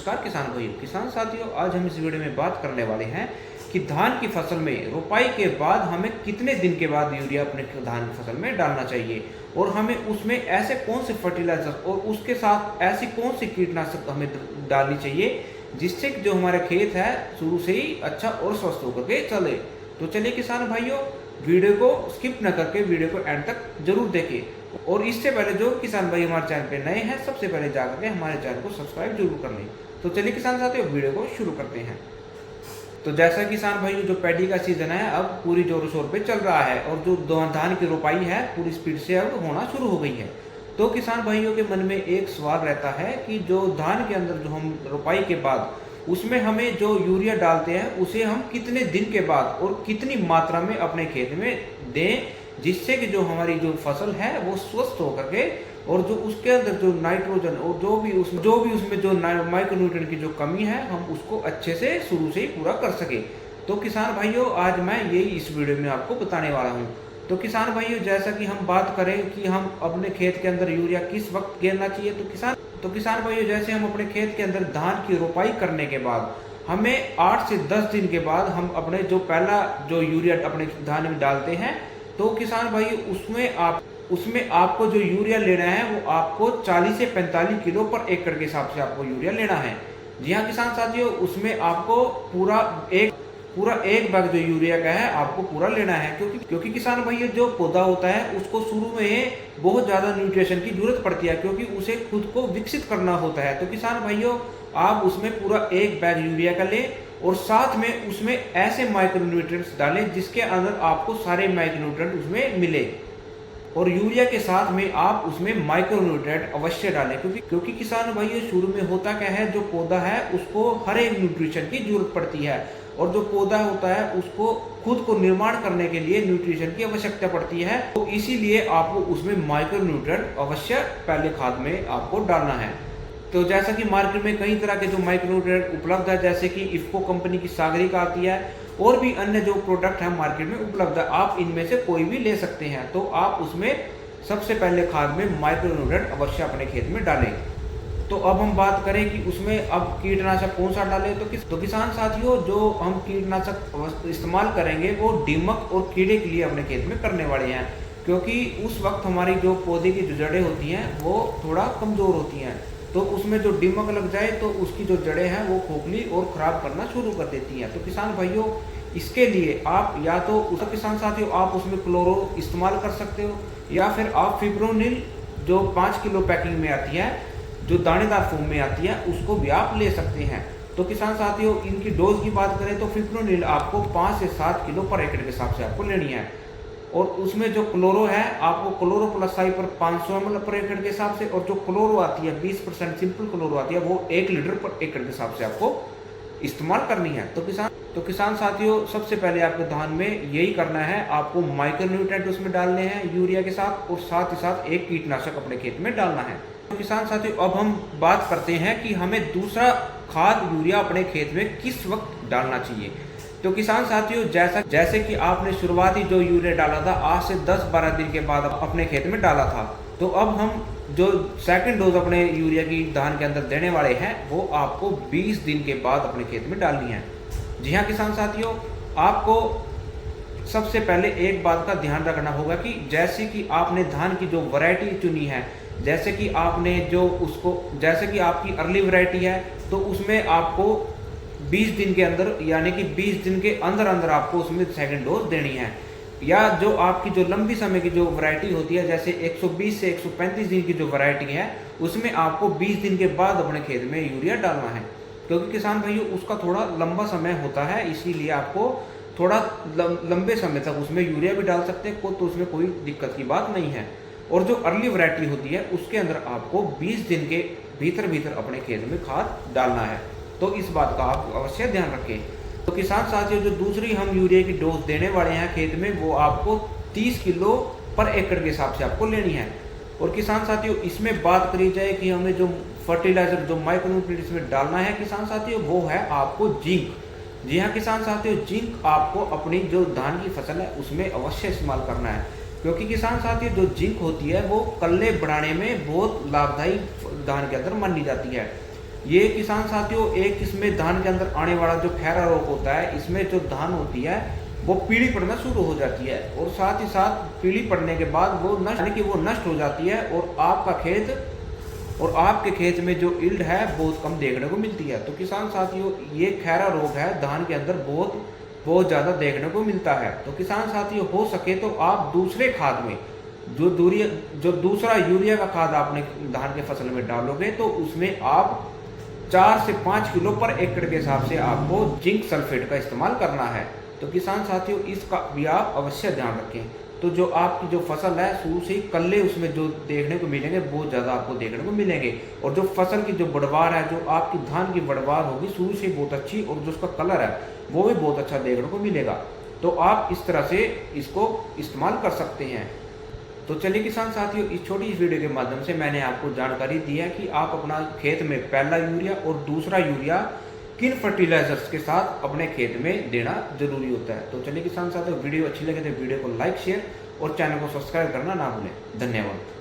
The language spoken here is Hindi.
नमस्कार किसान भाइयों, किसान साथियों, आज हम इस वीडियो में बात करने वाले हैं कि धान की फसल में रोपाई के बाद हमें कितने दिन के बाद यूरिया अपने धान की फसल में डालना चाहिए और हमें उसमें ऐसे कौन से फर्टिलाइजर और उसके साथ ऐसी कौन सी कीटनाशक हमें डालनी चाहिए जिससे जो हमारा खेत है शुरू से ही अच्छा और स्वस्थ होकर के चले। तो चलिए किसान भाइयों, वीडियो को स्किप न करके वीडियो को एंड तक जरूर देखें। और इससे पहले जो किसान भाई हमारे चैनल पे नए हैं, सबसे पहले जाकर के हमारे चैनल को सब्सक्राइब जरूर कर लें। तो चलिए किसान साथियों, वीडियो को शुरू करते हैं। तो जैसा किसान भाइयों, जो पैडी का सीजन है अब पूरी जोरों शोर पे चल रहा है और जो धान की रोपाई है पूरी स्पीड से अब होना शुरू हो गई है। तो किसान भाइयों के मन में एक सवाल रहता है कि जो धान के अंदर जो हम रोपाई के बाद उसमें हमें जो यूरिया डालते हैं उसे हम कितने दिन के बाद और कितनी मात्रा में अपने खेत में दें जिससे कि जो हमारी जो फसल है वो स्वस्थ होकर के और जो उसके अंदर जो नाइट्रोजन और जो भी उसमें जो माइक्रोन्यूट्रिएंट की जो कमी है हम उसको अच्छे से शुरू से ही पूरा कर सके। तो किसान भाइयों, आज मैं यही इस वीडियो में आपको बताने वाला हूँ। तो किसान भाइयों, जैसा कि हम बात करें कि हम अपने खेत के अंदर यूरिया किस वक्त गिरना चाहिए, तो किसान भाइयों, जैसे हम अपने खेत के अंदर धान की रोपाई करने के बाद हमें 8 से 10 दिन के बाद हम अपने जो पहला जो यूरिया अपने धान में डालते हैं, तो किसान भाई उसमें आपको जो यूरिया लेना है वो आपको 40 से 45 किलो पर एकड़ के हिसाब से आपको यूरिया लेना है। जी हाँ किसान साथियों, उसमें आपको पूरा एक बैग जो यूरिया का है आपको पूरा लेना है, क्योंकि किसान भाई जो पौधा होता है उसको शुरू में बहुत ज्यादा न्यूट्रिशन की जरूरत पड़ती है, क्योंकि उसे खुद को विकसित करना होता है। तो किसान भाइयों, आप उसमें पूरा एक बैग यूरिया का लें और साथ में उसमें ऐसे माइक्रोन्यूट्रिएंट्स डालें जिसके अंदर आपको सारे माइक्रोन्यूट्रिएंट उसमें मिले। और यूरिया के साथ में आप उसमें माइक्रोन्यूट्रिएंट अवश्य डालें, क्योंकि किसान भाइयों शुरू में होता क्या है, जो पौधा है उसको हर एक न्यूट्रिशन की जरूरत पड़ती है और जो पौधा होता है उसको खुद को निर्माण करने के लिए न्यूट्रिशन की आवश्यकता पड़ती है। तो इसीलिए आपको उसमें माइक्रोन्यूट्रिएंट अवश्य पहले खाद में आपको डालना है। तो जैसा कि मार्केट में कई तरह के जो माइक्रोन्यूट्रिएंट उपलब्ध है, जैसे कि इफ्को कंपनी की सागरिक आती है और भी अन्य जो प्रोडक्ट है मार्केट में उपलब्ध है, आप इनमें से कोई भी ले सकते हैं। तो आप उसमें सबसे पहले खाद में माइक्रोन्यूट्रिएंट अवश्य अपने खेत में डालें। तो अब हम बात करें कि उसमें अब कीटनाशक कौन सा डालें, तो किसान साथियों, जो हम कीटनाशक इस्तेमाल करेंगे वो दीमक और कीड़े के लिए अपने खेत में करने वाले हैं, क्योंकि उस वक्त हमारी जो पौधे की जो जड़ें होती हैं वो थोड़ा कमजोर होती हैं। तो उसमें जो दीमक लग जाए तो उसकी जो जड़ें हैं वो खोखली और खराब करना शुरू कर देती हैं। तो किसान भाइयों, इसके लिए आप या तो किसान साथियों आप उसमें क्लोरो इस्तेमाल कर सकते हो, या फिर आप फिप्रोनिल जो 5 किलो पैकिंग में आती है, जो दानेदार फॉर्म में आती है, उसको भी आप ले सकते हैं। तो किसान साथियों, इनकी डोज की बात करें तो फिप्रोनिल आपको 5 से 7 किलो पर एकड़ के हिसाब से आपको लेनी है। और उसमें जो क्लोरो है आपको क्लोरो प्लस आई पर 500 ml पर एकड़ के हिसाब से, और जो क्लोरो आती है 20% सिंपल क्लोरो आती है वो 1 लीटर पर एकड़ के हिसाब से आपको इस्तेमाल करनी है। तो किसान साथियों, सबसे पहले आपको धान में यही करना है, आपको माइक्रोन्यूट्रिएंट उसमें डालने हैं यूरिया के साथ, और साथ ही साथ एक कीटनाशक अपने खेत में डालना है। तो किसान साथियों, अब हम बात करते हैं कि हमें दूसरा खाद यूरिया अपने खेत में किस वक्त डालना चाहिए। तो किसान साथियों, जैसे कि आपने शुरुआती जो यूरिया डाला था आज से 10-12 दिन के बाद अपने खेत में डाला था, तो अब हम जो सेकंड डोज अपने यूरिया की धान के अंदर देने वाले हैं वो आपको 20 दिन के बाद अपने खेत में डालनी है। जी हाँ किसान साथियों, आपको सबसे पहले एक बात का ध्यान रखना होगा कि जैसे कि आपने धान की जो वैरायटी चुनी है, जैसे कि आपकी अर्ली वैरायटी है, तो उसमें आपको 20 दिन के अंदर, यानी कि 20 दिन के अंदर अंदर आपको उसमें सेकंड डोज देनी है। या जो आपकी जो लंबी समय की जो वैरायटी होती है, जैसे 120 से 135 दिन की जो वैरायटी है, उसमें आपको 20 दिन के बाद अपने खेत में यूरिया डालना है, क्योंकि किसान भाइयों उसका थोड़ा लंबा समय होता है, इसीलिए आपको थोड़ा लंबे समय तक उसमें यूरिया भी डाल सकते हैं, तो उसमें कोई दिक्कत की बात नहीं है। और जो अर्ली वैरायटी होती है उसके अंदर आपको 20 दिन के भीतर अपने खेत में खाद डालना है। तो इस बात का आप अवश्य ध्यान रखें। तो किसान साथियों, जो दूसरी हम यूरिया की डोज देने वाले हैं खेत में वो आपको 30 किलो पर एकड़ के हिसाब से आपको लेनी है। और किसान साथियों, इसमें बात करी जाए कि हमें जो फर्टिलाइजर जो माइक्रोन्यूट्रिएंट्स में डालना है किसान साथियों, वो है आपको जिंक। जी हाँ किसान साथियों, जिंक आपको अपनी जो धान की फसल है उसमें अवश्य इस्तेमाल करना है, क्योंकि किसान साथियों जो जिंक होती है वो कल्ले बढ़ाने में बहुत लाभदायी धान के अंदर मानी जाती है। ये किसान साथियों एक इसमें धान के अंदर आने वाला जो खैरा रोग होता है, इसमें जो धान होती है वो पीली पड़ना शुरू हो जाती है और साथ ही साथ पीली पड़ने के बाद वो नष्ट यानी कि वो नष्ट हो जाती है और आपके खेत में जो ईल्ड है बहुत कम देखने को मिलती है। तो किसान साथियों ये खैरा रोग है धान के अंदर बहुत ज़्यादा देखने को मिलता है। तो किसान साथियों हो सके तो आप दूसरे खाद में जो दूसरा यूरिया का खाद आपने धान के फसल में डालोगे तो उसमें आप 4 से 5 किलो पर एकड़ के हिसाब से आपको जिंक सल्फेट का इस्तेमाल करना है। तो किसान साथियों इसका भी आप अवश्य ध्यान रखें। तो जो आपकी जो फसल है शुरू से ही कल्ले उसमें जो देखने को मिलेंगे बहुत ज़्यादा आपको देखने को मिलेंगे और जो फसल की जो बढ़वार है, जो आपकी धान की बढ़वार होगी शुरू से बहुत अच्छी और जो उसका कलर है वो भी बहुत अच्छा देखने को मिलेगा। तो आप इस तरह से इसको इस्तेमाल कर सकते हैं। तो चलिए किसान साथियों इस छोटी इस वीडियो के माध्यम से मैंने आपको जानकारी दी है कि आप अपना खेत में पहला यूरिया और दूसरा यूरिया किन फर्टिलाइजर्स के साथ अपने खेत में देना जरूरी होता है। तो चलिए किसान साथियों वीडियो अच्छी लगे तो वीडियो को लाइक शेयर और चैनल को सब्सक्राइब करना ना भूलें। धन्यवाद।